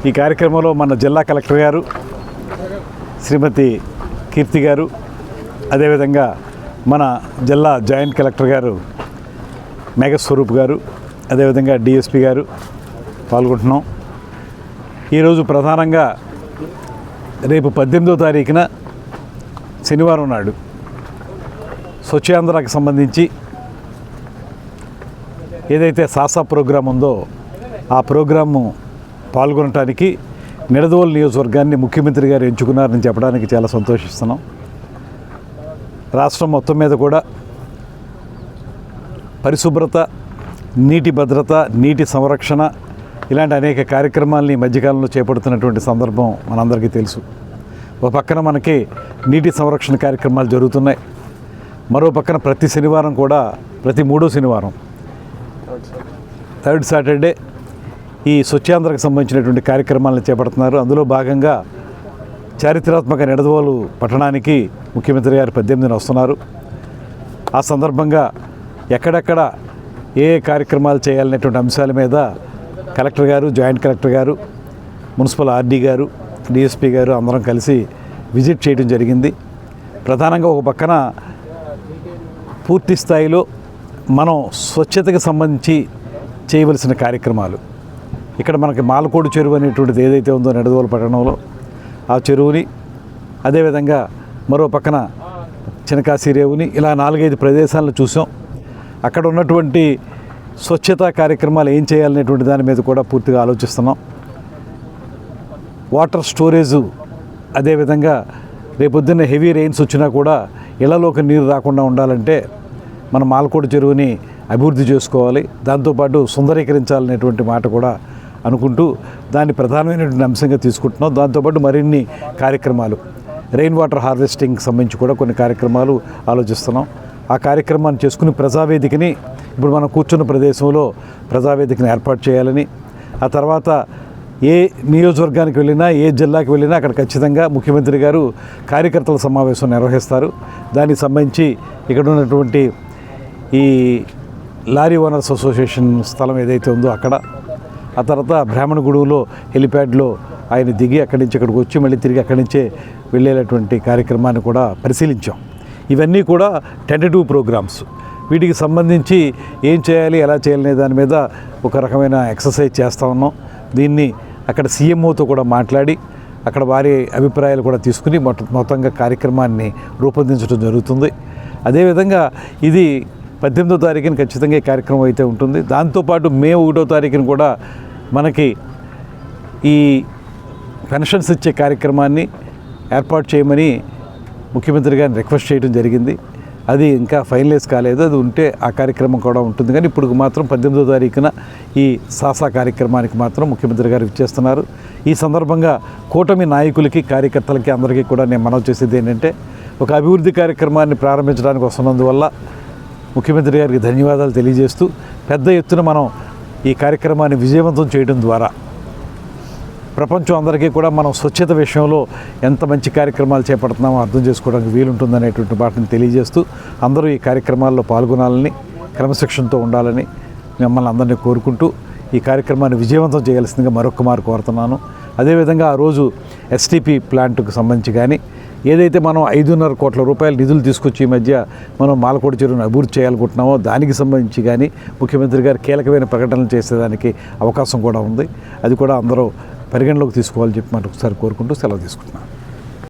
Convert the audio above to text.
ఈ కార్యక్రమంలో మన జిల్లా కలెక్టర్ గారు శ్రీమతి కీర్తి గారు, అదేవిధంగా మన జిల్లా జాయింట్ కలెక్టర్ గారు మేఘస్వరూప్ గారు, అదేవిధంగా డిఎస్పి గారు పాల్గొంటున్నాం. ఈరోజు ప్రధానంగా రేపు 18వ తారీఖున శనివారం నాడు స్వచ్ఛాంధ్రకి సంబంధించి ఏదైతే సాసా ప్రోగ్రాం ఉందో ఆ ప్రోగ్రాము పాల్గొనడానికి నిడదవోలు నియోజకవర్గాన్ని ముఖ్యమంత్రి గారు ఎంచుకున్నారని చెప్పడానికి చాలా సంతోషిస్తున్నాం. రాష్ట్రం మొత్తం మీద కూడా పరిశుభ్రత, నీటి భద్రత, నీటి సంరక్షణ ఇలాంటి అనేక కార్యక్రమాలని మధ్యకాలంలో చేపడుతున్నటువంటి సందర్భం మనందరికీ తెలుసు. ఒక పక్కన మనకి నీటి సంరక్షణ కార్యక్రమాలు జరుగుతున్నాయి, మరో పక్కన ప్రతి శనివారం కూడా, ప్రతి 3వ శనివారం థర్డ్ సాటర్డే ఈ స్వచ్ఛాంధ్రకు సంబంధించినటువంటి కార్యక్రమాలను చేపడుతున్నారు. అందులో భాగంగా చారిత్రాత్మక నిడదవోలు పట్టణానికి ముఖ్యమంత్రి గారు 18న వస్తున్నారు. ఆ సందర్భంగా ఎక్కడెక్కడ ఏ కార్యక్రమాలు చేయాలనేటువంటి అంశాల మీద కలెక్టర్ గారు, జాయింట్ కలెక్టర్ గారు, మున్సిపల్ ఆర్డీ గారు, డిఎస్పీ గారు అందరం కలిసి విజిట్ చేయడం జరిగింది. ప్రధానంగా ఒక పక్కన పూర్తి స్థాయిలో మనం స్వచ్ఛతకు సంబంధించి చేయవలసిన కార్యక్రమాలు, ఇక్కడ మనకి మాలకోడు చెరువు అనేటువంటిది ఏదైతే ఉందో నిడదవోలు పట్టణంలో ఆ చెరువుని, అదేవిధంగా మరో పక్కన చినకాశీ రేవుని, ఇలా 4-5 ప్రదేశాలను చూసాం. అక్కడ ఉన్నటువంటి స్వచ్ఛతా కార్యక్రమాలు ఏం చేయాలనేటువంటి దాని మీద కూడా పూర్తిగా ఆలోచిస్తున్నాం. వాటర్ స్టోరేజు, అదేవిధంగా రేపొద్దున్న హెవీ రెయిన్స్ వచ్చినా కూడా ఇళ్లలోకి నీరు రాకుండా ఉండాలంటే మన మాలకోడు చెరువుని అభివృద్ధి చేసుకోవాలి, దాంతోపాటు సుందరీకరించాలనేటువంటి మాట కూడా అనుకుంటూ దాన్ని ప్రధానమైనటువంటి అంశంగా తీసుకుంటున్నాం. దాంతోపాటు మరిన్ని కార్యక్రమాలు, రెయిన్ వాటర్ హార్వెస్టింగ్కి సంబంధించి కూడా కొన్ని కార్యక్రమాలు ఆలోచిస్తున్నాం. ఆ కార్యక్రమాన్ని చేసుకుని ప్రజావేదికని, ఇప్పుడు మనం కూర్చున్న ప్రదేశంలో ప్రజావేదికని ఏర్పాటు చేయాలని, ఆ తర్వాత ఏ నియోజకవర్గానికి వెళ్ళినా, ఏ జిల్లాకి వెళ్ళినా అక్కడ ఖచ్చితంగా ముఖ్యమంత్రి గారు కార్యకర్తల సమావేశం నిర్వహిస్తారు. దానికి సంబంధించి ఇక్కడ ఉన్నటువంటి ఈ లారీ ఓనర్స్ అసోసియేషన్ స్థలం ఏదైతే ఉందో అక్కడ, ఆ తర్వాత బ్రాహ్మణగూడెంలో హెలిప్యాడ్లో ఆయన దిగి అక్కడి నుంచి ఇక్కడికి వచ్చి మళ్ళీ తిరిగి అక్కడి నుంచే వెళ్ళేటటువంటి కార్యక్రమాన్ని కూడా పరిశీలించాం. ఇవన్నీ కూడా టెంటేటివ్ ప్రోగ్రామ్స్. వీటికి సంబంధించి ఏం చేయాలి, ఎలా చేయాలనే దాని మీద ఒక రకమైన ఎక్సర్సైజ్ చేస్తూ ఉన్నాం. దీన్ని అక్కడ సీఎంఓతో కూడా మాట్లాడి అక్కడ వారి అభిప్రాయాలు కూడా తీసుకుని మొత్తంగా కార్యక్రమాన్ని రూపొందించడం జరుగుతుంది. అదేవిధంగా ఇది 18వ తారీఖున ఖచ్చితంగా ఈ కార్యక్రమం అయితే ఉంటుంది. దాంతోపాటు మే 1వ తారీఖున కూడా మనకి ఈ పెన్షన్స్ ఇచ్చే కార్యక్రమాన్ని ఏర్పాటు చేయమని ముఖ్యమంత్రి గారిని రిక్వెస్ట్ చేయడం జరిగింది. అది ఇంకా ఫైనలైజ్ కాలేదు, అది ఉంటే ఆ కార్యక్రమం కూడా ఉంటుంది. కానీ ఇప్పుడు మాత్రం 18వ తారీఖున ఈ సాసా కార్యక్రమానికి మాత్రం ముఖ్యమంత్రి గారు ఇచ్చేస్తున్నారు. ఈ సందర్భంగా కూటమి నాయకులకి, కార్యకర్తలకి అందరికీ కూడా నేను మనవి చేసేది ఏంటంటే, ఒక అభివృద్ధి కార్యక్రమాన్ని ప్రారంభించడానికి వస్తున్నందువల్ల ముఖ్యమంత్రి గారికి ధన్యవాదాలు తెలియజేస్తూ, పెద్ద ఎత్తున మనం ఈ కార్యక్రమాన్ని విజయవంతం చేయడం ద్వారా ప్రపంచం అందరికీ కూడా మనం స్వచ్ఛత విషయంలో ఎంత మంచి కార్యక్రమాలు చేపడుతున్నామో అర్థం చేసుకోవడానికి వీలుంటుందనేటువంటి వాటిని తెలియజేస్తూ, అందరూ ఈ కార్యక్రమాల్లో పాల్గొనాలని, క్రమశిక్షణతో ఉండాలని మిమ్మల్ని అందరినీ కోరుకుంటూ ఈ కార్యక్రమాన్ని విజయవంతం చేయాల్సిందిగా మరొక మారు కోరుతున్నాను. అదేవిధంగా ఆ రోజు ఎస్టీపీ ప్లాంట్కు సంబంధించి కానీ ఏదైతే మనం 5.5 కోట్ల రూపాయల నిధులు తీసుకొచ్చి ఈ మధ్య మనం మాలకోడు చెరువును అభివృద్ధి చేయాలనుకుంటున్నామో దానికి సంబంధించి కానీ ముఖ్యమంత్రి గారు కీలకమైన ప్రకటనలు చేసేదానికి అవకాశం కూడా ఉంది. అది కూడా అందరూ పరిగణలోకి తీసుకోవాలని చెప్పి మరొకసారి కోరుకుంటూ సెలవు తీసుకుంటున్నాను.